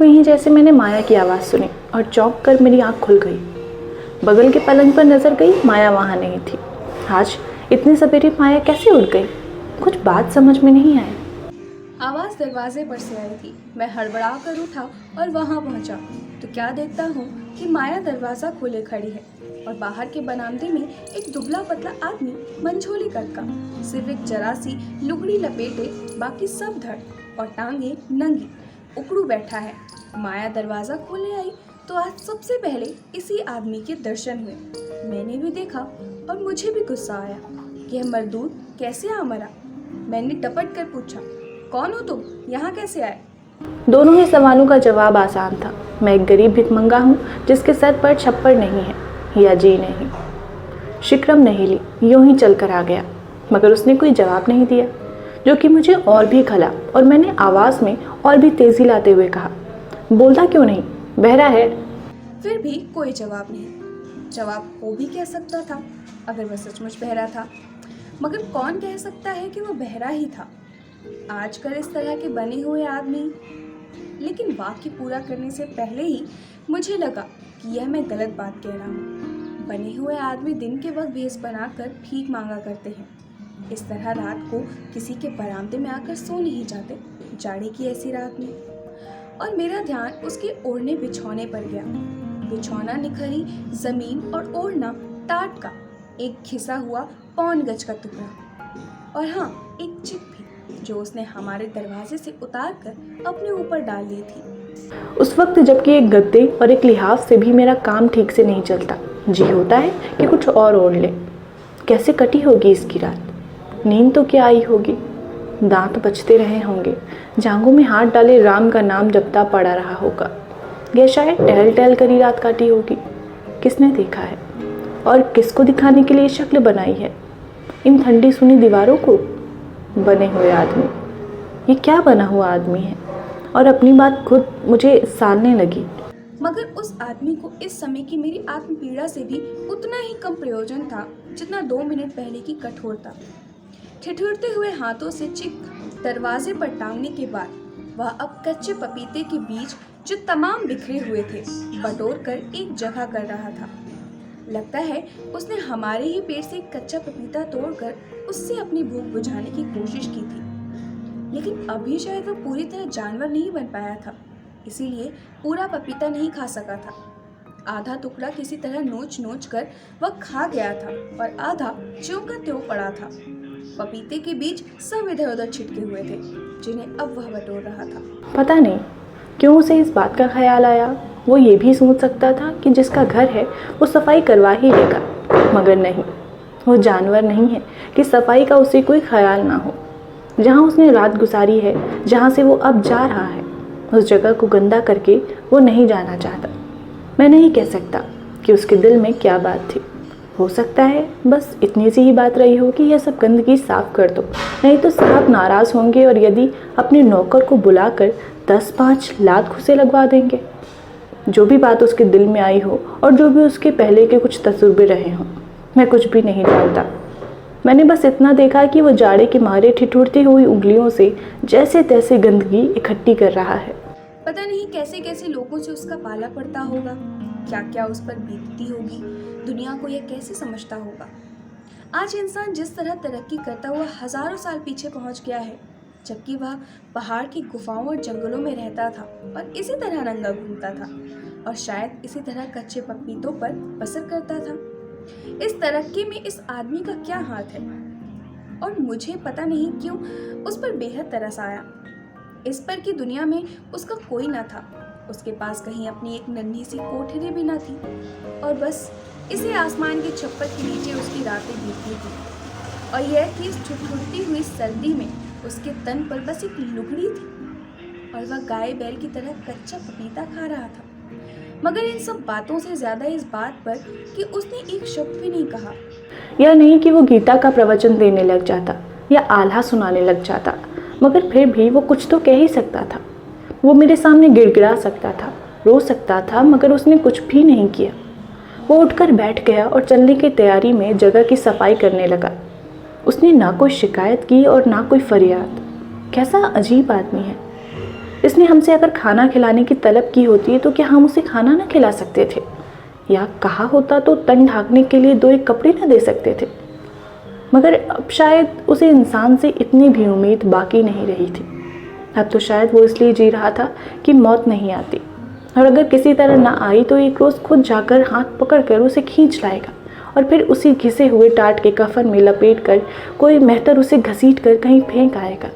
हुई ही जैसे मैंने माया की आवाज़ सुनी और चौंक कर मेरी आँख खुल गई। बगल के पलंग पर नजर गई, माया वहाँ नहीं थी। आज इतने सवेरे माया कैसे उठ गई? कुछ बात समझ में नहीं आई। आवाज़ दरवाजे पर से आई थी। मैं हड़बड़ा कर उठा और वहाँ पहुँचा तो क्या देखता हूँ कि माया दरवाज़ा खोले खड़ी है और बाहर के बरामदे में एक दुबला पतला आदमी मंझोली कद का, सिर्फ एक जरा सी लुगड़ी लपेटे, बाकी सब धड़ और टांगे नंगी उकड़ू बैठा है। माया दरवाज़ा खोलने आई तो आज सबसे पहले इसी आदमी के दर्शन हुए। मैंने भी देखा और मुझे भी गुस्सा आया कि यह मर्दूद कैसे आ मरा। मैंने टपट कर पूछा, कौन हो तुम, यहाँ कैसे आए? दोनों ही सवालों का जवाब आसान था। मैं एक गरीब भिखमंगा हूँ जिसके सर पर छप्पर नहीं है या जी नहीं। शिक्रम नहीं ली, यूं ही चल कर आ गया, मगर उसने कोई जवाब नहीं दिया, जो कि मुझे और भी खला। और मैंने आवाज़ में और भी तेज़ी लाते हुए कहा, बोलता क्यों नहीं, बहरा है? फिर भी कोई जवाब नहीं। जवाब हो भी कह सकता था अगर वह सचमुच बहरा था, मगर कौन कह सकता है कि वह बहरा ही था? आजकल इस तरह के बने हुए आदमी। लेकिन वाक्य पूरा करने से पहले ही मुझे लगा कि यह मैं गलत बात कह रहा हूँ। बने हुए आदमी दिन के वक्त भेष बनाकर भीख मांगा करते हैं। इस तरह रात को किसी के बरामदे में आकर सो नहीं जाते, जाड़े की ऐसी रात में। और मेरा ध्यान उसके ओढ़ने बिछौने पर गया। बिछौना निखरी जमीन और ओढ़ना टाट का एक घिसा हुआ पौन गज का टुकड़ा, और हाँ, एक चिप भी जो उसने हमारे दरवाजे से उतार कर अपने ऊपर डाल ली थी। उस वक्त जबकि एक गद्दे और एक लिहाफ से भी मेरा काम ठीक से नहीं चलता, जी होता है कि कुछ और ओढ़ ले। कैसे कटी होगी इसकी रात? नींद तो क्या आई होगी, दांत बचते रहे होंगे, जांघों में हाथ डाले राम का नाम जपता पड़ा रहा होगा, या शायद टहल टहल कर ही रात काटी होगी। किसने देखा है और किसको दिखाने के लिए शक्ल बनाई है? इन ठंडी सुनी दीवारों को? बने हुए आदमी, ये क्या बना हुआ आदमी है? और अपनी बात खुद मुझे सालने लगी। मगर उस आदमी को इस समय की मेरी आत्म पीड़ा से भी उतना ही कम प्रयोजन था जितना 2 मिनट पहले की कठोरता। ठिठुरते हुए हाथों से चिक दरवाजे पर टांगने के बाद वह अब कच्चे पपीते के बीज जो तमाम बिखरे हुए थे बटोर कर एक जगह कर रहा था। लगता है उसने हमारे ही पेड़ से एक कच्चा पपीता तोड़कर उससे अपनी भूख बुझाने की कोशिश की थी। लेकिन अभी शायद वह पूरी तरह जानवर नहीं बन पाया था, इसीलिए पूरा पपीता नहीं खा सका था। आधा टुकड़ा किसी तरह नोच नोच कर वह खा गया था और आधा ज्यों का त्यों पड़ा था। पपीते के बीज सब इधर उधर छिटके हुए थे जिन्हें अब वह बटोर रहा था। पता नहीं क्यों उसे इस बात का ख्याल आया। वो ये भी सोच सकता था कि जिसका घर है वो सफाई करवा ही लेगा, मगर नहीं, वो जानवर नहीं है कि सफाई का उसे कोई ख्याल ना हो। जहाँ उसने रात गुजारी है, जहाँ से वो अब जा रहा है, उस जगह को गंदा करके वो नहीं जाना चाहता। मैं नहीं कह सकता कि उसके दिल में क्या बात थी। हो सकता है बस इतनी सी ही बात रही हो कि यह सब गंदगी साफ कर दो, नहीं तो साहब नाराज़ होंगे और यदि अपने नौकर को बुलाकर 10-5 लात घुसे लगवा देंगे। जो भी बात उसके दिल में आई हो और जो भी उसके पहले के कुछ तजुर्बे रहे हों, मैं कुछ भी नहीं जानता। मैंने बस इतना देखा कि वो जाड़े के मारे ठिठुरती हुई उंगलियों से जैसे तैसे गंदगी इकट्ठी कर रहा है। पता नहीं कैसे कैसे लोगों से उसका पाला पड़ता होगा, क्या क्या उस पर बीतती होगी, दुनिया को यह कैसे समझता होगा। आज इंसान जिस तरह तरक्की करता हुआ हजारों साल पीछे पहुंच गया है, जबकि वह पहाड़ की गुफाओं और जंगलों में रहता था और इसी तरह नंगा घूमता था और शायद इसी तरह कच्चे पपीतों पर बसर करता था। इस तरक्की में इस आदमी का क्या हाथ है? और मुझे पता नहीं क्यों उस पर बेहद तरस आया। इस पर की दुनिया में उसका कोई ना था, उसके पास कहीं अपनी एक नन्ही सी कोठरी भी ना थी, और बस इसी आसमान के छप्पर के नीचे उसकी रातें बीतती थी। और यह कि इस ठुठुरती हुई सर्दी में उसके तन पर बस एक लुगड़ी थी और वह गाय बैल की तरह कच्चा पपीता खा रहा था। मगर इन सब बातों से ज्यादा इस बात पर कि उसने एक शब्द भी नहीं कहा। यह नहीं कि वो गीता का प्रवचन देने लग जाता या आल्हा सुनाने लग जाता, मगर फिर भी वो कुछ तो कह ही सकता था। वो मेरे सामने गिड़गिड़ा सकता था, रो सकता था, मगर उसने कुछ भी नहीं किया। वो उठकर बैठ गया और चलने की तैयारी में जगह की सफाई करने लगा। उसने ना कोई शिकायत की और ना कोई फरियाद। कैसा अजीब आदमी है। इसने हमसे अगर खाना खिलाने की तलब की होती तो क्या हम उसे खाना ना खिला सकते थे? या कहा होता तो तन ढांकने के लिए 2 एक कपड़े ना दे सकते थे? मगर अब शायद उसे इंसान से इतनी भी उम्मीद बाकी नहीं रही थी। अब तो शायद वो इसलिए जी रहा था कि मौत नहीं आती, और अगर किसी तरह ना आई तो एक रोज़ खुद जाकर हाथ पकड़कर उसे खींच लाएगा और फिर उसी घिसे हुए टाट के कफन में लपेट कर कोई मेहतर उसे घसीट कर कहीं फेंक आएगा।